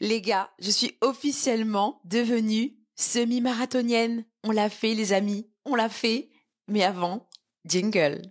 Les gars, je suis officiellement devenue semi-marathonienne. On l'a fait, les amis. On l'a fait. Mais avant, jingle.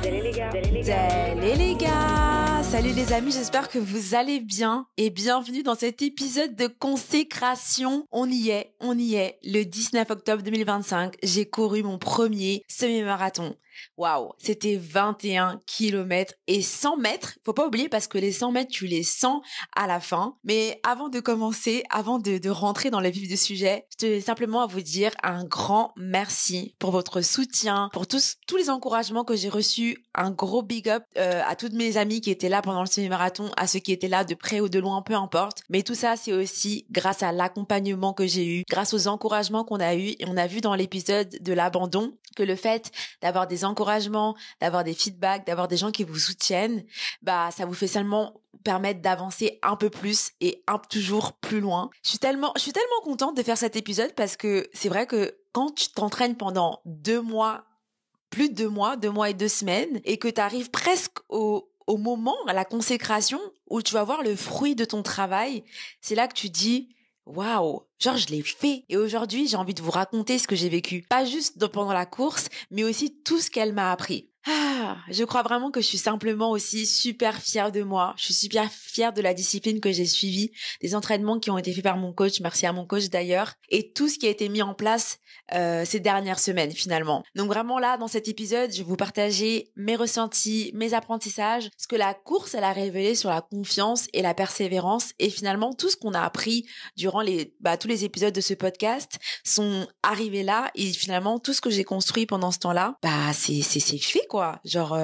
Salut les gars. Salut les amis, j'espère que vous allez bien et bienvenue dans cet épisode de consécration. On y est. Le 19 octobre 2025, j'ai couru mon premier semi-marathon. Waouh, c'était 21 km et 100 mètres. Faut pas oublier parce que les 100 mètres, tu les sens à la fin. Mais avant de commencer, avant de rentrer dans le vif du sujet, je tenais simplement à vous dire un grand merci pour votre soutien, pour tous les encouragements que j'ai reçus. Un gros big up à toutes mes amies qui étaient là pendant le semi-marathon, à ceux qui étaient là de près ou de loin, peu importe. Mais tout ça, c'est aussi grâce à l'accompagnement que j'ai eu, grâce aux encouragements qu'on a eu. Et on a vu dans l'épisode de l'abandon que le fait d'avoir des encouragements, d'avoir des feedbacks, d'avoir des gens qui vous soutiennent, bah ça vous fait seulement permettre d'avancer un peu plus et toujours plus loin. Je suis tellement contente de faire cet épisode parce que c'est vrai que quand tu t'entraînes pendant 2 mois, plus de 2 mois et 2 semaines, et que tu arrives presque au moment, à la consécration, où tu vas voir le fruit de ton travail, c'est là que tu dis waouh, genre je l'ai fait. Et aujourd'hui, j'ai envie de vous raconter ce que j'ai vécu. Pas juste pendant la course, mais aussi tout ce qu'elle m'a appris. Je crois vraiment que je suis simplement aussi super fière de moi. Je suis super fière de la discipline que j'ai suivie, des entraînements qui ont été faits par mon coach, merci à mon coach d'ailleurs, et tout ce qui a été mis en place ces dernières semaines finalement. Donc vraiment là, dans cet épisode, je vais vous partager mes ressentis, mes apprentissages, ce que la course elle a révélé sur la confiance et la persévérance, et finalement tout ce qu'on a appris durant tous les épisodes de ce podcast sont arrivés là, et finalement tout ce que j'ai construit pendant ce temps-là, c'est fait quoi. Genre,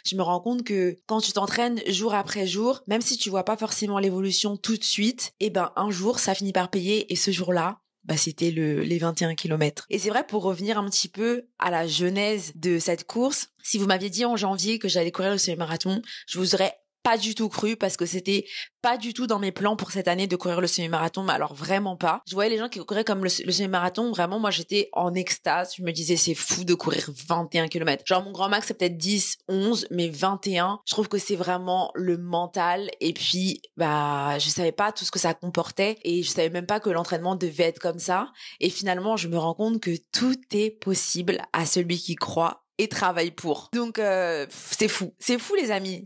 je me rends compte que quand tu t'entraînes jour après jour, même si tu vois pas forcément l'évolution tout de suite, un jour, ça finit par payer. Et ce jour-là, c'était les 21 km. Et c'est vrai, pour revenir un petit peu à la genèse de cette course, si vous m'aviez dit en janvier que j'allais courir le semi-marathon, je vous aurais pas du tout cru parce que c'était pas du tout dans mes plans pour cette année de courir le semi-marathon, mais alors vraiment pas. Je voyais les gens qui couraient comme le semi-marathon, vraiment moi j'étais en extase, je me disais c'est fou de courir 21 km. Genre mon grand max c'est peut-être 10, 11, mais 21, je trouve que c'est vraiment le mental, et puis je savais pas tout ce que ça comportait et je savais même pas que l'entraînement devait être comme ça, et finalement je me rends compte que tout est possible à celui qui croit et travaille pour. Donc c'est fou les amis.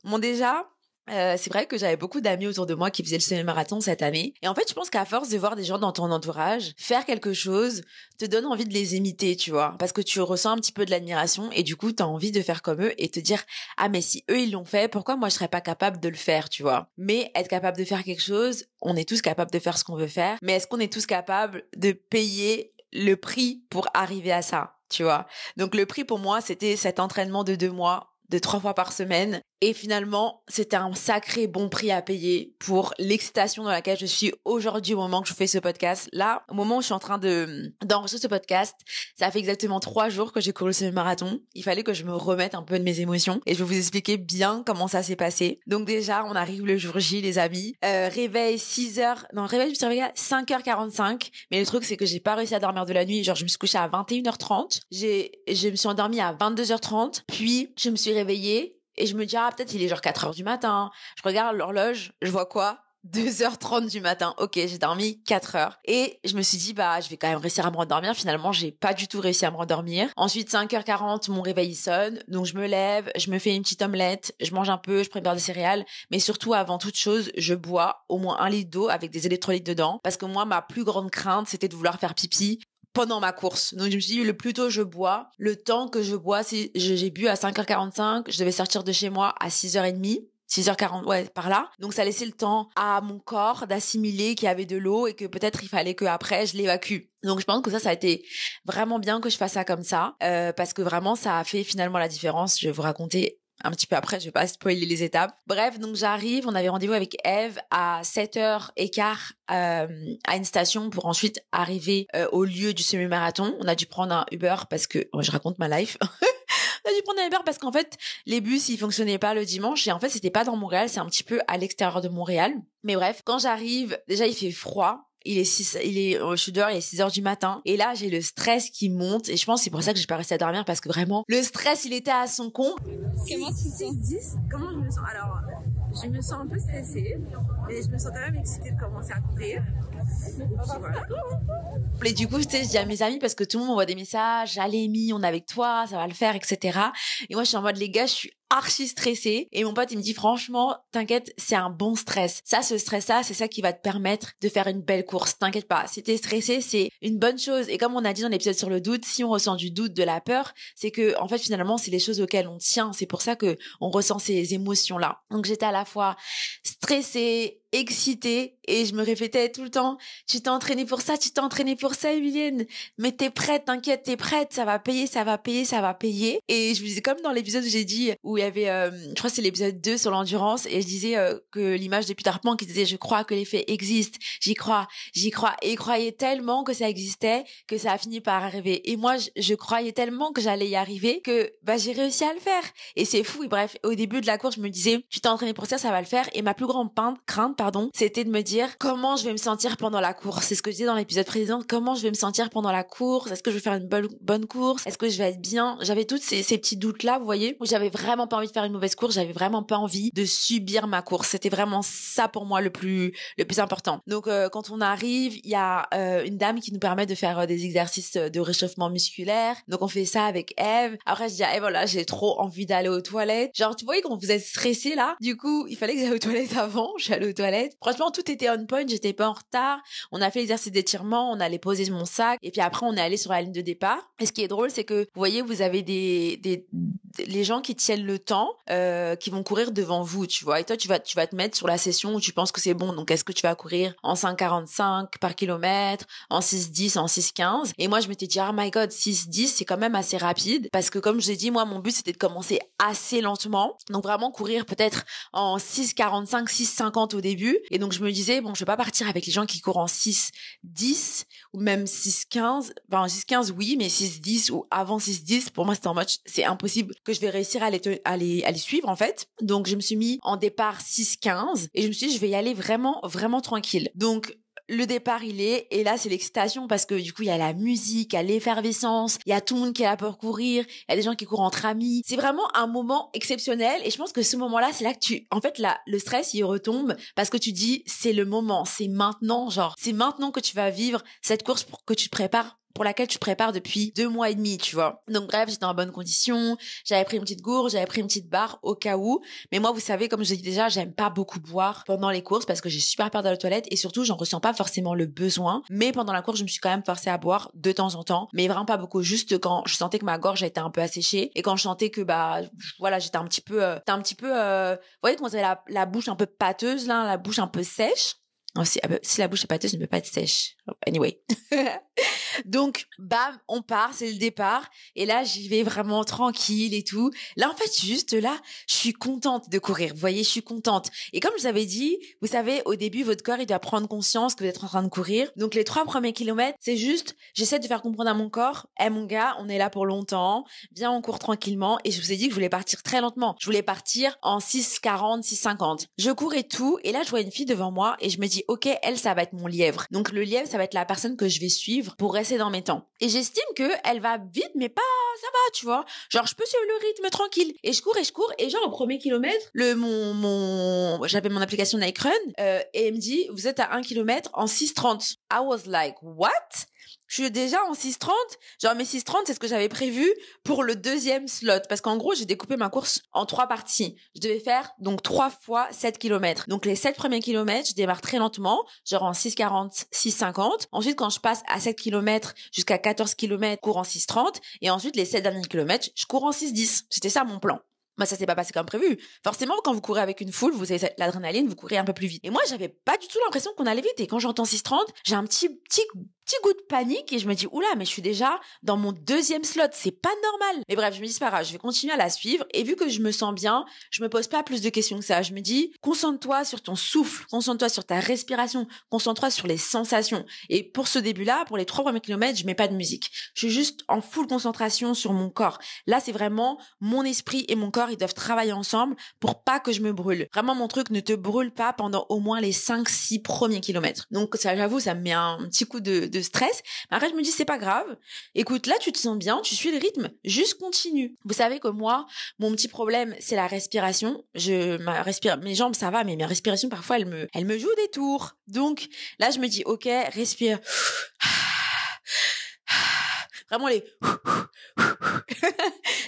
Bon déjà, c'est vrai que j'avais beaucoup d'amis autour de moi qui faisaient le semi-marathon cette année, et en fait je pense qu'à force de voir des gens dans ton entourage faire quelque chose te donne envie de les imiter, tu vois, parce que tu ressens un petit peu de l'admiration et du coup t'as envie de faire comme eux et te dire mais si eux ils l'ont fait, pourquoi moi je serais pas capable de le faire, tu vois. Mais être capable de faire quelque chose, on est tous capables de faire ce qu'on veut faire, mais est-ce qu'on est tous capables de payer le prix pour arriver à ça, tu vois. Donc le prix pour moi, c'était cet entraînement de 2 mois, de 3 fois par semaine. Et finalement, c'était un sacré bon prix à payer pour l'excitation dans laquelle je suis aujourd'hui au moment que je fais ce podcast. Là, au moment où je suis en train d'enregistrer ce podcast, ça fait exactement 3 jours que j'ai couru ce marathon. Il fallait que je me remette un peu de mes émotions et je vais vous expliquer bien comment ça s'est passé. Donc déjà, on arrive le jour J, les amis. Réveil 6h. Non, réveil, je me suis réveillée à 5h45. Mais le truc, c'est que j'ai pas réussi à dormir de la nuit. Genre, je me suis couchée à 21h30. Je me suis endormie à 22h30. Puis, je me suis réveillée. Et je me dis, peut-être il est genre 4h du matin. Je regarde l'horloge, je vois quoi? 2h30 du matin. Ok, j'ai dormi 4 heures. Et je me suis dit, je vais quand même réussir à me rendormir. Finalement, j'ai pas du tout réussi à me rendormir. Ensuite, 5h40, mon réveil sonne. Donc, je me lève, je me fais une petite omelette, je mange un peu, je prépare des céréales. Mais surtout, avant toute chose, je bois au moins 1 litre d'eau avec des électrolytes dedans. Parce que moi, ma plus grande crainte, c'était de vouloir faire pipi pendant ma course. Donc je me suis dit, le plus tôt je bois, le temps que je bois, si j'ai bu à 5h45, je devais sortir de chez moi à 6h30. 6h40, ouais, par là. Donc ça laissait le temps à mon corps d'assimiler qu'il y avait de l'eau et que peut-être il fallait qu'après je l'évacue. Donc je pense que ça a été vraiment bien que je fasse ça comme ça, parce que vraiment ça a fait finalement la différence. Je vais vous raconter un petit peu après, je vais pas spoiler les étapes. Bref, donc j'arrive, on avait rendez-vous avec Eve à 7h15 à une station pour ensuite arriver au lieu du semi-marathon. On a dû prendre un Uber parce que... je raconte ma life. On a dû prendre un Uber parce qu'en fait, les bus, ils fonctionnaient pas le dimanche. Et en fait, c'était pas dans Montréal, c'est un petit peu à l'extérieur de Montréal. Mais bref, quand j'arrive, déjà, il fait froid. je suis dehors, il est 6 heures du matin. Et là, j'ai le stress qui monte. Et je pense que c'est pour ça que j'ai pas réussi à dormir parce que vraiment, le stress, il était à son comble. Comment tu te sens? 10, comment je me sens? Alors, je me sens un peu stressée, mais je me sens quand même excitée de commencer à courir. Et puis voilà. Et du coup, tu sais, je dis à mes amis parce que tout le monde m'envoie des messages, allez, Mi, on est avec toi, ça va le faire, etc. Et moi, je suis en mode, les gars, je suis archi stressée. Et mon pote, il me dit, franchement, t'inquiète, c'est un bon stress. Ça, ce stress-là, c'est ça qui va te permettre de faire une belle course. T'inquiète pas. Si t'es stressé, c'est une bonne chose. Et comme on a dit dans l'épisode sur le doute, si on ressent du doute, de la peur, c'est que, en fait, finalement, c'est les choses auxquelles on tient. C'est pour ça que on ressent ces émotions-là. Donc, j'étais à la fois stressée, excitée, et je me répétais tout le temps, tu t'es entraînée pour ça, Emilienne, mais t'es prête, t'inquiète, t'es prête, ça va payer, ça va payer, ça va payer. Et je me disais, comme dans l'épisode où j'ai dit, où il y avait, je crois que c'est l'épisode 2 sur l'endurance, et je disais que l'image de Peter Pan qui disait, je crois que l'effet existe, j'y crois, et il croyait tellement que ça existait, que ça a fini par arriver. Et moi, je croyais tellement que j'allais y arriver, que j'ai réussi à le faire. Et c'est fou, et bref, au début de la course, je me disais, tu t'es entraînée pour ça va le faire. Et ma plus grande crainte, c'était de me dire comment je vais me sentir pendant la course. C'est ce que je disais dans l'épisode précédent, comment je vais me sentir pendant la course, est-ce que je vais faire une bonne course, est-ce que je vais être bien. J'avais tous ces petits doutes là, vous voyez, où j'avais vraiment pas envie de faire une mauvaise course, j'avais vraiment pas envie de subir ma course. C'était vraiment ça pour moi le plus important. Donc quand on arrive, il y a une dame qui nous permet de faire des exercices de réchauffement musculaire. Donc on fait ça avec Eve. Après je dis voilà, j'ai trop envie d'aller aux toilettes. Genre tu voyez quand vous êtes stressé là, du coup il fallait que j'aille aux toilettes avant. Je suis allée aux toilettes. Franchement tout était on point, j'étais pas en retard. On a fait l'exercice d'étirement, on allait poser mon sac et puis après on est allé sur la ligne de départ. Et ce qui est drôle c'est que vous voyez vous avez les gens qui tiennent le temps qui vont courir devant vous, tu vois. Et toi tu vas te mettre sur la session où tu penses que c'est bon. Donc est-ce que tu vas courir en 5,45 par kilomètre, en 6,10, en 6,15? Et moi je m'étais dit oh my god, 6,10 c'est quand même assez rapide parce que comme je l'ai dit, moi mon but c'était de commencer assez lentement. Donc vraiment courir peut-être en 6,45, 6,50 au début. Et donc je me disais bon, je vais pas partir avec les gens qui courent en 6,10 ou même 6,15. Enfin 6,15 oui, mais 6,10 ou avant 6,10 pour moi c'était en mode c'est impossible que je vais réussir à les suivre en fait. Donc je me suis mis en départ 6,15 et je me suis dit je vais y aller vraiment tranquille. Donc le départ il est, et là c'est l'excitation parce que du coup il y a la musique, il y a l'effervescence, il y a tout le monde qui est là pour courir, il y a des gens qui courent entre amis. C'est vraiment un moment exceptionnel et je pense que ce moment-là c'est là que le stress il retombe parce que tu dis c'est le moment, c'est maintenant, genre c'est maintenant que tu vas vivre cette course pour laquelle tu te prépares depuis 2 mois et demi, tu vois. Donc bref, j'étais en bonne condition, j'avais pris une petite gourde, j'avais pris une petite barre au cas où. Mais moi, vous savez, comme je l'ai dit déjà, j'aime pas beaucoup boire pendant les courses parce que j'ai super peur d'aller aux toilettes et surtout, j'en ressens pas forcément le besoin. Mais pendant la course, je me suis quand même forcée à boire de temps en temps, mais vraiment pas beaucoup, juste quand je sentais que ma gorge était un peu asséchée et quand je sentais que voilà, j'étais un petit peu, vous voyez quand vous avez la bouche un peu pâteuse là, la bouche un peu sèche. Oh, si la bouche est pâteuse, elle ne peut pas être sèche. Anyway. Donc, bam, on part, c'est le départ. Et là, j'y vais vraiment tranquille et tout. Là, en fait, juste là, je suis contente de courir. Vous voyez, je suis contente. Et comme je vous avais dit, vous savez, au début, votre corps, il doit prendre conscience que vous êtes en train de courir. Donc, les 3 premiers kilomètres, c'est juste, j'essaie de faire comprendre à mon corps, mon gars, on est là pour longtemps. Viens, on court tranquillement. Et je vous ai dit que je voulais partir très lentement. Je voulais partir en 6,40, 6,50. Je cours et tout. Et là, je vois une fille devant moi et je me dis, ok, elle, ça va être mon lièvre. Donc, le lièvre, ça va être la personne que je vais suivre pour rester dans mes temps. Et j'estime que elle va vite, mais pas, ça va, tu vois. Genre, je peux suivre le rythme tranquille. Et je cours, et genre, au premier kilomètre, j'avais mon application Nike Run, et elle me dit, vous êtes à 1 kilomètre en 6,30. I was like, what? Je suis déjà en 6,30. Genre, mes 6,30, c'est ce que j'avais prévu pour le 2e slot. Parce qu'en gros, j'ai découpé ma course en 3 parties. Je devais faire, donc, 3 fois 7 kilomètres. Donc, les 7 premiers kilomètres, je démarre très lentement, genre en 6,40, 6,50. Ensuite, quand je passe à 7 kilomètres jusqu'à 14 kilomètres, je cours en 6,30. Et ensuite, les 7 derniers kilomètres, je cours en 6,10. C'était ça mon plan. Moi, ça s'est pas passé comme prévu. Forcément, quand vous courez avec une foule, vous avez l'adrénaline, vous courez un peu plus vite. Et moi, j'avais pas du tout l'impression qu'on allait vite. Et quand j'entends 6,30, j'ai un petit petit goût de panique et je me dis, oula, mais je suis déjà dans mon 2e slot, c'est pas normal. Mais bref, je me dis, c'est pas grave, je vais continuer à la suivre et vu que je me sens bien, je me pose pas plus de questions que ça. Je me dis, concentre-toi sur ton souffle, concentre-toi sur ta respiration, concentre-toi sur les sensations. Et pour ce début-là, pour les 3 premiers kilomètres, je mets pas de musique. Je suis juste en full concentration sur mon corps. Là, c'est vraiment mon esprit et mon corps, ils doivent travailler ensemble pour pas que je me brûle. Vraiment, mon truc, ne te brûle pas pendant au moins les 5-6 premiers kilomètres. Donc, ça, j'avoue, ça me met un petit coup de stress. Mais après, je me dis, c'est pas grave. Écoute, là, tu te sens bien, tu suis le rythme, juste continue. Vous savez que moi, mon petit problème, c'est la respiration. Mes jambes, ça va, mais ma respiration, parfois, elle me joue des tours. Donc, là, je me dis, ok, respire. Vraiment les...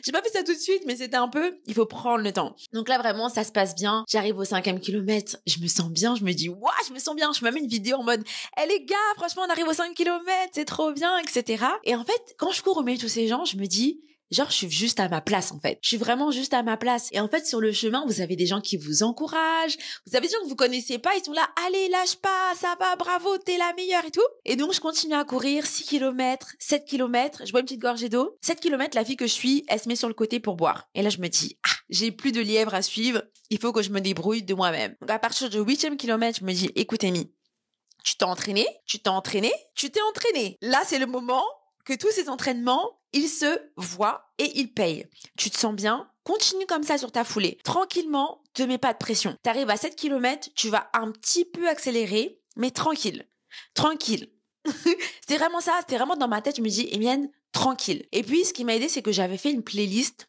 J'ai pas fait ça tout de suite, mais c'était un peu... Il faut prendre le temps. Donc là, vraiment, ça se passe bien. J'arrive au 5e kilomètre. Je me sens bien. Je me dis, waouh, je me sens bien. Je fais même une vidéo en mode, les gars, franchement, on arrive au 5 kilomètres. C'est trop bien, etc. Et en fait, quand je cours au milieu de tous ces gens, je me dis... Genre, je suis juste à ma place, en fait. Je suis vraiment juste à ma place. Et en fait, sur le chemin, vous avez des gens qui vous encouragent. Vous avez des gens que vous connaissez pas. Ils sont là, allez, lâche pas, ça va, bravo, t'es la meilleure et tout. Et donc, je continue à courir 6 km, 7 km. Je bois une petite gorgée d'eau. 7 km, la fille que je suis, elle se met sur le côté pour boire. Et là, je me dis, j'ai plus de lièvre à suivre. Il faut que je me débrouille de moi-même. Donc, à partir du 8e kilomètre, je me dis, écoute, Amy, tu t'es entraînée. Là, c'est le moment que tous ces entraînements, ils se voient et ils payent. Tu te sens bien? Continue comme ça sur ta foulée. Tranquillement, te mets pas de pression. T'arrives à 7 km, tu vas un petit peu accélérer, mais tranquille. C'était vraiment ça, c'était vraiment dans ma tête, je me dis, Emienne, tranquille. Et puis, ce qui m'a aidé, c'est que j'avais fait une playlist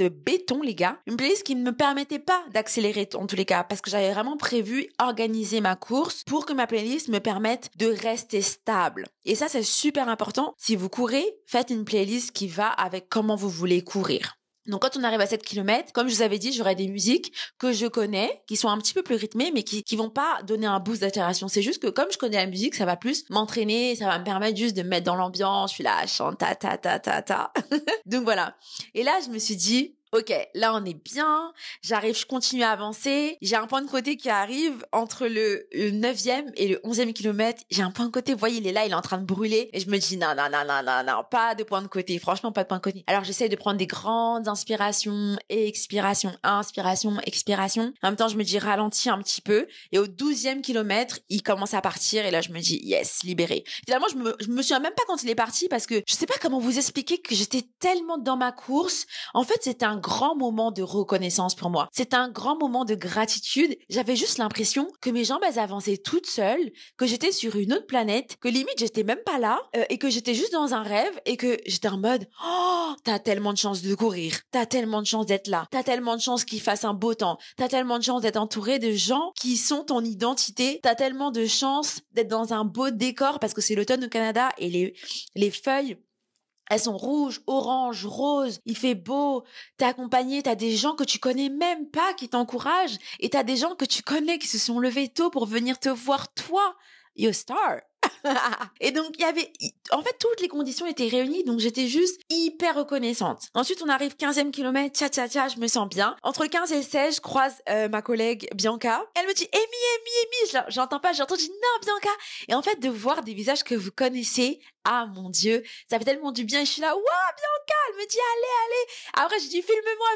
béton, les gars. Une playlist qui ne me permettait pas d'accélérer en tous les cas, parce que j'avais vraiment prévu organiser ma course pour que ma playlist me permette de rester stable. Et ça, c'est super important. Si vous courez, faites une playlist qui va avec comment vous voulez courir. Donc, quand on arrive à 7 km, comme je vous avais dit, j'aurai des musiques que je connais, qui sont un petit peu plus rythmées, mais qui vont pas donner un boost d'accélération. C'est juste que comme je connais la musique, ça va plus m'entraîner, ça va me permettre juste de me mettre dans l'ambiance. Je suis là, je chante ta. Donc voilà. Et là, je me suis dit, ok, là on est bien, je continue à avancer, j'ai un point de côté qui arrive entre le 9e et le 11e kilomètre, j'ai un point de côté, vous voyez, il est là, il est en train de brûler, et je me dis non, pas de point de côté, franchement pas de point de côté. Alors j'essaye de prendre des grandes inspirations et expirations, inspiration, expiration, en même temps je me dis ralentis un petit peu, et au 12e kilomètre, il commence à partir, et là je me dis yes, libéré. Finalement, je me souviens même pas quand il est parti, parce que je sais pas comment vous expliquer que j'étais tellement dans ma course. En fait, c'était un grand moment de reconnaissance pour moi. C'est un grand moment de gratitude. J'avais juste l'impression que mes jambes, elles avançaient toutes seules, que j'étais sur une autre planète, que limite, j'étais même pas là, et que j'étais juste dans un rêve, et que j'étais en mode, oh, t'as tellement de chance de courir, t'as tellement de chance d'être là, t'as tellement de chance qu'il fasse un beau temps, t'as tellement de chance d'être entouré de gens qui sont ton identité, t'as tellement de chance d'être dans un beau décor, parce que c'est l'automne au Canada, et les feuilles, elles sont rouges, oranges, roses, il fait beau, t'es accompagné, t'as des gens que tu connais même pas qui t'encouragent, et t'as des gens que tu connais qui se sont levés tôt pour venir te voir, toi, you're a star. Et donc, en fait, toutes les conditions étaient réunies, donc j'étais juste hyper reconnaissante. Ensuite, on arrive 15e kilomètre, je me sens bien. Entre 15 et 16, je croise ma collègue Bianca. Elle me dit, Amy, j'entends pas, j'entends, je dis, non, Bianca. Et en fait, de voir des visages que vous connaissez, ah mon Dieu, ça fait tellement du bien. Et je suis là, waouh, Bianca. Elle me dit, allez. Après, je dis, filme-moi,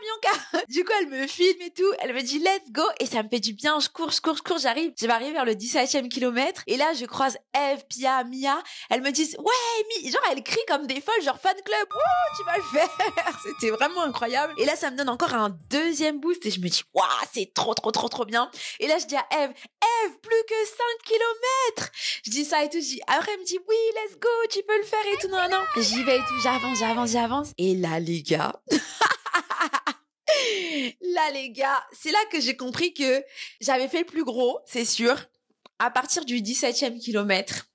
Bianca. Du coup, elle me filme et tout. Elle me dit, let's go. Et ça me fait du bien. Je cours, j'arrive. Je vais arriver vers le 17e kilomètre. Et là, je croise Eve, Pia, Mia. Elles me disent, ouais, Amy. Genre, elles crient comme des folles, genre fan club. Wouh, tu vas le faire. C'était vraiment incroyable. Et là, ça me donne encore un deuxième boost. Et je me dis, waouh, c'est trop bien. Et là, je dis à Eve, plus que 5 kilomètres. Je dis ça et tout. Après, elle me dit, oui, let's go, tu peux le faire et tout. Non. J'y vais et tout. J'avance. Et là, les gars. C'est là que j'ai compris que j'avais fait le plus gros, c'est sûr. À partir du 17e kilomètre,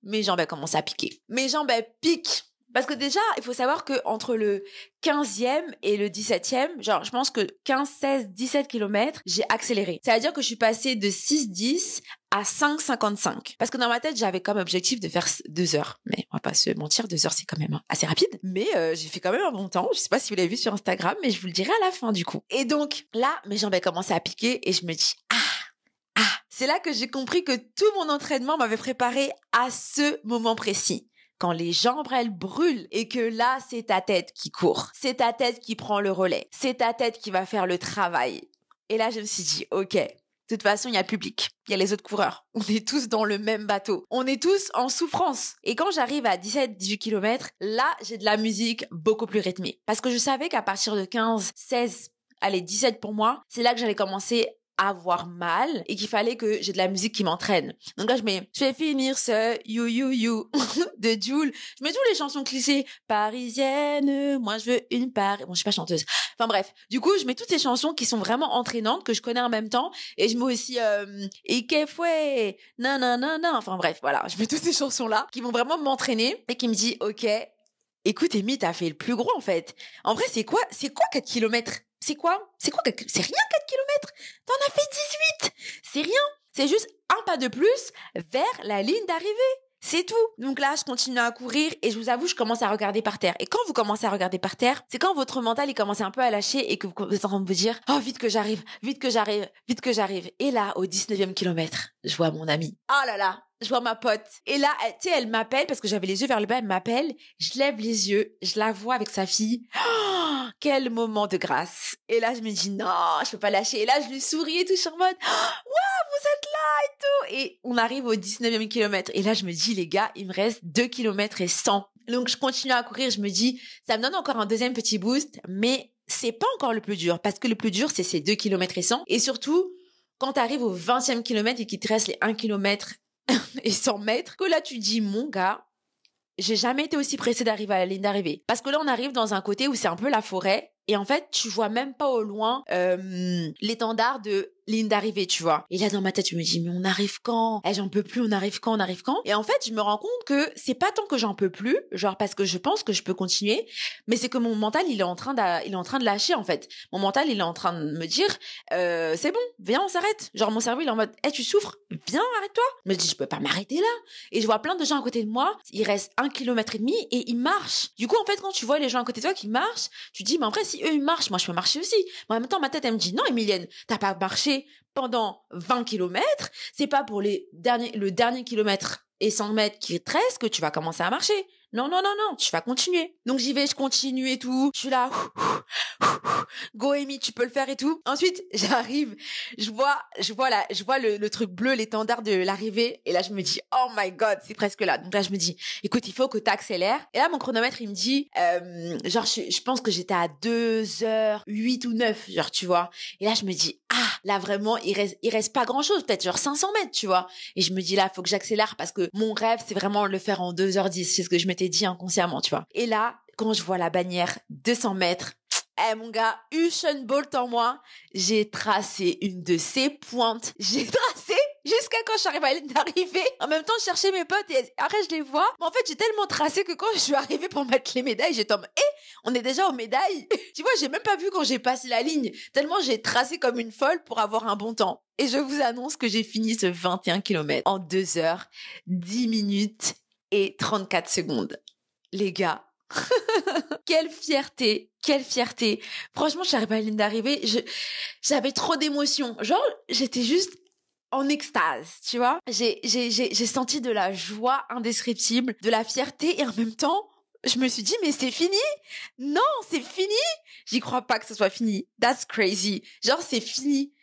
mes jambes, elles commencent à piquer. Mes jambes, elles piquent. Parce que déjà, il faut savoir que entre le 15e et le 17e, genre, je pense que 15, 16, 17 km, j'ai accéléré. Ça veut dire que je suis passée de 6,10 à 5,55. Parce que dans ma tête, j'avais comme objectif de faire 2 heures. Mais on va pas se mentir, 2 heures, c'est quand même assez rapide. Mais j'ai fait quand même un bon temps. Je sais pas si vous l'avez vu sur Instagram, mais je vous le dirai à la fin, du coup. Et donc, là, mes jambes, elles commencent à piquer et je me dis, c'est là que j'ai compris que tout mon entraînement m'avait préparé à ce moment précis. Quand les jambes, elles brûlent et que là, c'est ta tête qui court. C'est ta tête qui prend le relais. C'est ta tête qui va faire le travail. Et là, je me suis dit, OK, de toute façon, il y a le public. Il y a les autres coureurs. On est tous dans le même bateau. On est tous en souffrance. Et quand j'arrive à 17-18 km, là, j'ai de la musique beaucoup plus rythmée. Parce que je savais qu'à partir de 15, 16, allez, 17 pour moi, c'est là que j'allais commencer à avoir mal et qu'il fallait que j'ai de la musique qui m'entraîne. Donc là, je vais finir ce You You You de Jul. Je mets toutes les chansons clichés. Parisienne, moi je veux une part. Bon, je suis pas chanteuse. Enfin bref. Du coup, je mets toutes ces chansons qui sont vraiment entraînantes, que je connais en même temps. Et je mets aussi Ike Fouet, nanana. Enfin bref, voilà. Je mets toutes ces chansons-là qui vont vraiment m'entraîner et qui me dit, OK, écoute, Amy, t'as fait le plus gros en fait. En vrai, c'est quoi 4 kilomètres? C'est quoi? C'est rien 4 kilomètres. T'en as fait 18. C'est rien. C'est juste un pas de plus vers la ligne d'arrivée. C'est tout. Donc là, je continue à courir et je vous avoue, je commence à regarder par terre. Et quand vous commencez à regarder par terre, c'est quand votre mental, il commence un peu à lâcher et que vous êtes en train de vous dire, oh, vite que j'arrive, vite que j'arrive, vite que j'arrive. Et là, au 19e kilomètre, je vois mon amie. Oh là là, je vois ma pote. Et là, tu sais, elle m'appelle parce que j'avais les yeux vers le bas, elle m'appelle. Je lève les yeux, je la vois avec sa fille. Oh, quel moment de grâce. Et là, je me dis, non, je peux pas lâcher. Et là, je lui souris et tout, je suis en mode, waouh, vous êtes là et tout. Et on arrive au 19e kilomètre. Et là, je me dis, les gars, il me reste 2 kilomètres et 100. Donc, je continue à courir. Je me dis, ça me donne encore un deuxième petit boost, mais c'est pas encore le plus dur parce que le plus dur, c'est ces 2 kilomètres et 100. Et surtout, quand tu arrives au 20e kilomètre et qu'il te reste les 1 kilomètre et 100 mètres, que là, tu dis, mon gars, j'ai jamais été aussi pressée d'arriver à la ligne d'arrivée. Parce que là, on arrive dans un côté où c'est un peu la forêt. Et en fait, tu vois même pas au loin l'étendard de ligne d'arrivée, tu vois. Et là, dans ma tête, je me dis, mais on arrive quand? J'en peux plus, on arrive quand? Et en fait, je me rends compte que c'est pas tant que j'en peux plus, genre parce que je pense que je peux continuer, mais c'est que mon mental, il est en train de lâcher, en fait. Mon mental, il est en train de me dire, c'est bon, viens, on s'arrête. Genre, mon cerveau, il est en mode, tu souffres? Viens, arrête-toi. Je me dis, je peux pas m'arrêter là. Et je vois plein de gens à côté de moi, il reste 1,5 km et ils marchent. Du coup, en fait, quand tu vois les gens à côté de toi qui marchent, tu te dis, mais en vrai, si eux, ils marchent, moi, je peux marcher aussi. Mais en même temps, ma tête, elle me dit, non, Emilienne, t'as pas marché pendant 20 kilomètres, c'est pas pour le dernier kilomètre et 100 mètres qui te restent que tu vas commencer à marcher. Non, tu vas continuer. Donc j'y vais, je continue et tout. Je suis là, go Amy, tu peux le faire et tout. Ensuite, j'arrive, je vois le truc bleu, l'étendard de l'arrivée. Et là, je me dis, oh my God, c'est presque là. Donc là, je me dis, écoute, il faut que tu accélères. Et là, mon chronomètre, il me dit, genre, je pense que j'étais à 2h08 ou 9, genre, tu vois. Et là, je me dis, là, vraiment, il reste pas grand chose, peut-être genre 500 mètres, tu vois. Et je me dis, là, faut que j'accélère parce que mon rêve, c'est vraiment le faire en 2h10. C'est ce que je m'étais dit inconsciemment, tu vois. Et là, quand je vois la bannière 200 mètres, mon gars, Usain Bolt en moi, j'ai tracé une de ses pointes. J'ai tracé jusqu'à quand je suis arrivée à la ligne d'arrivée. En même temps, je cherchais mes potes et après, je les vois. Mais en fait, j'ai tellement tracé que quand je suis arrivée pour mettre les médailles, j'étais en mode, on est déjà aux médailles. Tu vois, j'ai même pas vu quand j'ai passé la ligne. Tellement j'ai tracé comme une folle pour avoir un bon temps. Et je vous annonce que j'ai fini ce 21 km en 2h, 10 minutes et 34 secondes. Les gars, quelle fierté. Franchement, je suis arrivée à la ligne d'arrivée, j'avais trop d'émotions. Genre, j'étais juste en extase, tu vois. J'ai senti de la joie indescriptible, de la fierté et en même temps, je me suis dit, mais c'est fini? Non, c'est fini? J'y crois pas que ce soit fini. That's crazy. Genre, c'est fini.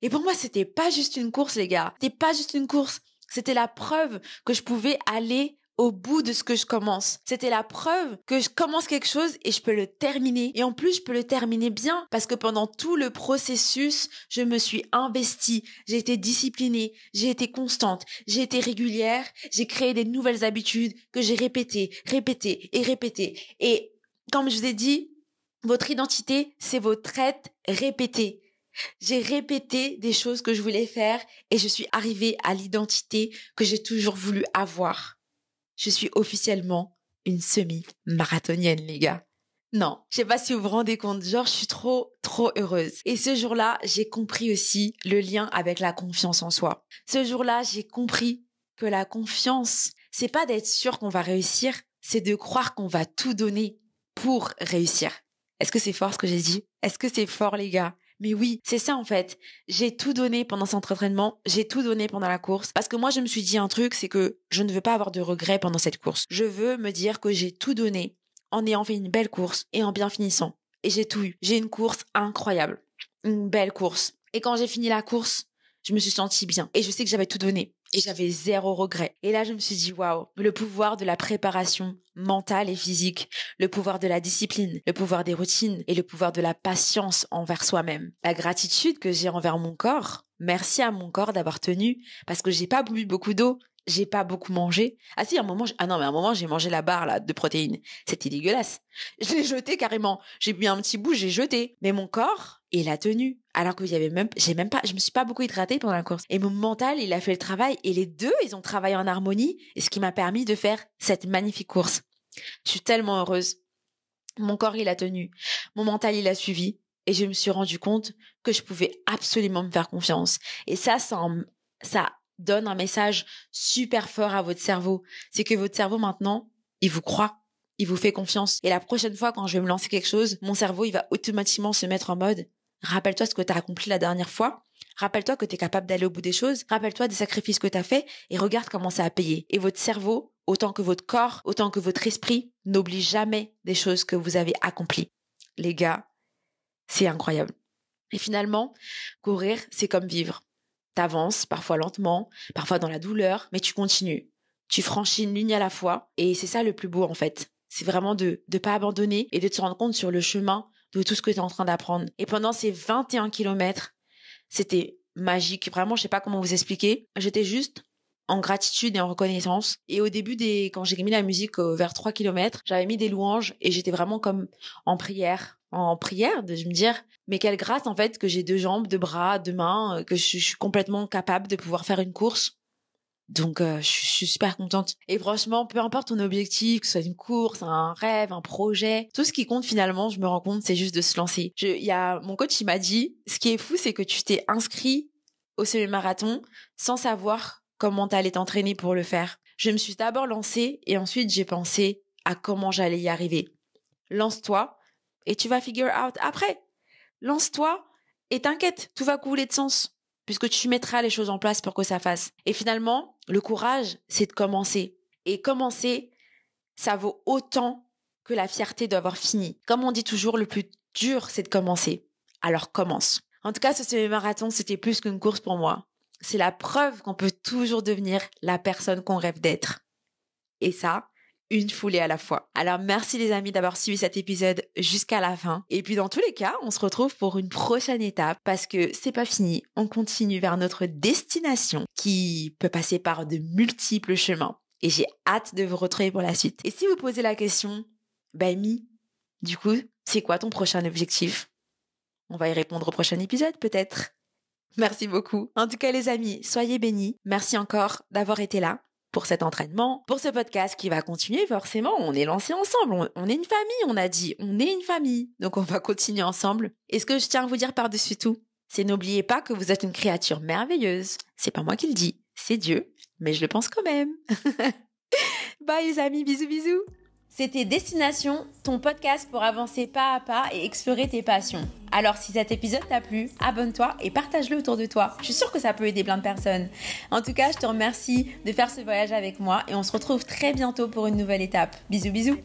Et pour moi, c'était pas juste une course, les gars. C'était pas juste une course. C'était la preuve que je pouvais aller au bout de ce que je commence. C'était la preuve que je commence quelque chose et je peux le terminer. Et en plus, je peux le terminer bien parce que pendant tout le processus, je me suis investie. J'ai été disciplinée, j'ai été constante, j'ai été régulière, j'ai créé des nouvelles habitudes que j'ai répétées. Et comme je vous ai dit, votre identité, c'est vos traits répétés. J'ai répété des choses que je voulais faire et je suis arrivée à l'identité que j'ai toujours voulu avoir. Je suis officiellement une semi-marathonienne, les gars. Non, je sais pas si vous vous rendez compte, genre je suis trop heureuse. Et ce jour-là, j'ai compris aussi le lien avec la confiance en soi. Ce jour-là, j'ai compris que la confiance, c'est pas d'être sûr qu'on va réussir, c'est de croire qu'on va tout donner pour réussir. Est-ce que c'est fort ce que j'ai dit? Est-ce que c'est fort, les gars? Mais oui, c'est ça en fait. J'ai tout donné pendant cet entraînement, j'ai tout donné pendant la course. Parce que moi, je me suis dit un truc, c'est que je ne veux pas avoir de regrets pendant cette course. Je veux me dire que j'ai tout donné en ayant fait une belle course et en bien finissant. Et j'ai tout eu. J'ai une course incroyable. Une belle course. Et quand j'ai fini la course, je me suis sentie bien. Et je sais que j'avais tout donné. Et j'avais 0 regret. Et là, je me suis dit, waouh, le pouvoir de la préparation mentale et physique, le pouvoir de la discipline, le pouvoir des routines et le pouvoir de la patience envers soi-même. La gratitude que j'ai envers mon corps, merci à mon corps d'avoir tenu, parce que j'ai pas bu beaucoup d'eau, j'ai pas beaucoup mangé. Ah si, à un moment, j'ai mangé la barre là de protéines. C'était dégueulasse. Je l'ai jeté carrément. J'ai bu un petit bout, j'ai jeté. Mais mon corps, il a tenu. Alors que je me suis pas beaucoup hydratée pendant la course. Et mon mental, il a fait le travail. Et les deux, ils ont travaillé en harmonie. Et ce qui m'a permis de faire cette magnifique course. Je suis tellement heureuse. Mon corps, il a tenu. Mon mental, il a suivi. Et je me suis rendu compte que je pouvais absolument me faire confiance. Et ça donne un message super fort à votre cerveau. C'est que votre cerveau, maintenant, il vous croit. Il vous fait confiance. Et la prochaine fois, quand je vais me lancer quelque chose, mon cerveau, il va automatiquement se mettre en mode « Rappelle-toi ce que tu as accompli la dernière fois. Rappelle-toi que tu es capable d'aller au bout des choses. Rappelle-toi des sacrifices que tu as faits et regarde comment ça a payé. » Et votre cerveau, autant que votre corps, autant que votre esprit, n'oublie jamais des choses que vous avez accomplies. Les gars, c'est incroyable. Et finalement, courir, c'est comme vivre. T'avances, parfois lentement, parfois dans la douleur, mais tu continues. Tu franchis une ligne à la fois et c'est ça le plus beau en fait. C'est vraiment de pas abandonner et de te rendre compte sur le chemin de tout ce que tu es en train d'apprendre. Et pendant ces 21 kilomètres, c'était magique. Vraiment, je sais pas comment vous expliquer. J'étais juste en gratitude et en reconnaissance. Et au début, quand j'ai mis la musique vers 3 kilomètres, j'avais mis des louanges et j'étais vraiment comme en prière. De me dire, mais quelle grâce en fait que j'ai 2 jambes, 2 bras, 2 mains, que je suis complètement capable de pouvoir faire une course. Donc je suis super contente. Et franchement, peu importe ton objectif, que ce soit une course, un rêve, un projet, tout ce qui compte finalement, je me rends compte, c'est juste de se lancer. Mon coach, il m'a dit, ce qui est fou, c'est que tu t'es inscrit au semi-marathon sans savoir comment t'allais t'entraîner pour le faire. Je me suis d'abord lancée et ensuite j'ai pensé à comment j'allais y arriver. Lance-toi. Et tu vas figure out après. Lance-toi et t'inquiète, tout va couler de sens puisque tu mettras les choses en place pour que ça fasse. Et finalement, le courage, c'est de commencer. Et commencer, ça vaut autant que la fierté d'avoir fini. Comme on dit toujours, le plus dur, c'est de commencer. Alors commence. En tout cas, ce semi-marathon, c'était plus qu'une course pour moi. C'est la preuve qu'on peut toujours devenir la personne qu'on rêve d'être. Et ça, une foulée à la fois. Alors merci les amis d'avoir suivi cet épisode jusqu'à la fin. Et puis dans tous les cas, on se retrouve pour une prochaine étape parce que c'est pas fini. On continue vers notre destination qui peut passer par de multiples chemins. Et j'ai hâte de vous retrouver pour la suite. Et si vous posez la question, du coup, c'est quoi ton prochain objectif? On va y répondre au prochain épisode peut-être. Merci beaucoup. En tout cas les amis, soyez bénis. Merci encore d'avoir été là pour cet entraînement, pour ce podcast qui va continuer forcément. On est lancés ensemble, on est une famille, on a dit, on est une famille. Donc on va continuer ensemble. Et ce que je tiens à vous dire par-dessus tout, c'est n'oubliez pas que vous êtes une créature merveilleuse. C'est pas moi qui le dis, c'est Dieu, mais je le pense quand même. Bye les amis, bisous bisous. C'était Destination, ton podcast pour avancer pas à pas et explorer tes passions. Alors si cet épisode t'a plu, abonne-toi et partage-le autour de toi. Je suis sûre que ça peut aider plein de personnes. En tout cas, je te remercie de faire ce voyage avec moi et on se retrouve très bientôt pour une nouvelle étape. Bisous bisous.